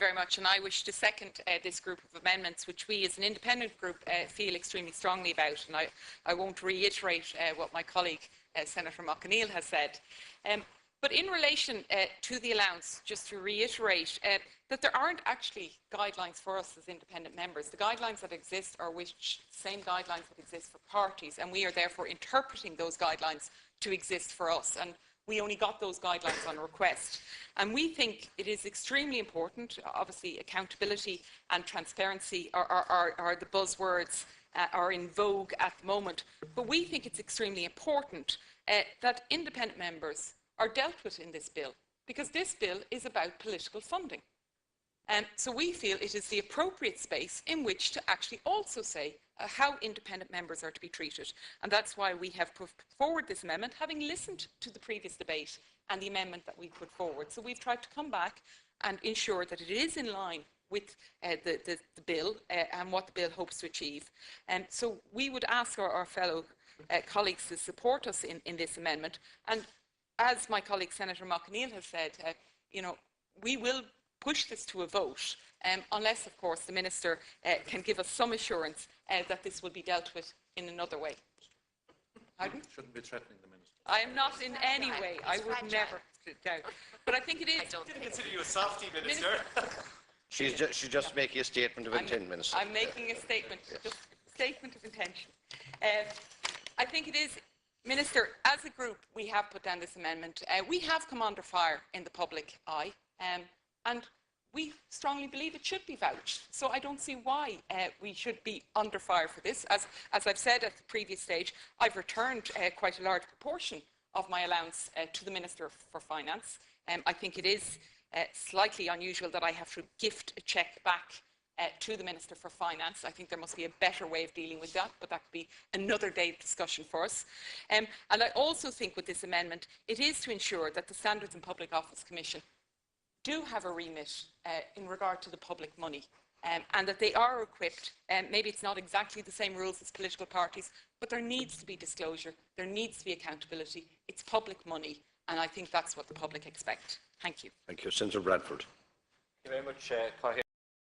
very much, and I wish to second this group of amendments, which we as an independent group feel extremely strongly about, and I won't reiterate what my colleague Senator Mac Conghail has said. But in relation to the allowance, just to reiterate that there aren't actually guidelines for us as independent members. The guidelines that exist are same guidelines that exist for parties, and we are therefore interpreting those guidelines to exist for us. And we only got those guidelines on request. And we think it is extremely important. Obviously, accountability and transparency are the buzzwords are in vogue at the moment. But we think it's extremely important that independent members are dealt with in this bill, because this bill is about political funding. So we feel it is the appropriate space in which to actually also say how independent members are to be treated. And that's why we have put forward this amendment, having listened to the previous debate and the amendment that we put forward. So we've tried to come back and ensure that it is in line with the bill and what the bill hopes to achieve. So we would ask our fellow colleagues to support us in this amendment. And as my colleague Senator Mac Conghail has said, we will push this to a vote, unless, of course, the Minister can give us some assurance that this will be dealt with in another way. Pardon? Shouldn't be threatening the Minister. I am not in any way. I would never doubt. But I think it is. I didn't consider you a softie, Minister. She's just making a statement of intent, Minister. I'm making a statement, just a statement of intention. I think it is. Minister, as a group, we have put down this amendment. We have come under fire in the public eye. And we strongly believe it should be vouched. So I don't see why we should be under fire for this. As I've said at the previous stage, I've returned quite a large proportion of my allowance to the Minister for Finance. I think it is slightly unusual that I have to gift a cheque back to the Minister for Finance. I think there must be a better way of dealing with that, but that could be another day's discussion for us. And I also think with this amendment, it is to ensure that the Standards and Public Office Commission do have a remit in regard to the public money, and that they are equipped. Maybe it's not exactly the same rules as political parties, but there needs to be disclosure, there needs to be accountability. It's public money, and I think that's what the public expect. Thank you. Thank you. Senator Bradford. Thank you very much, Conghail.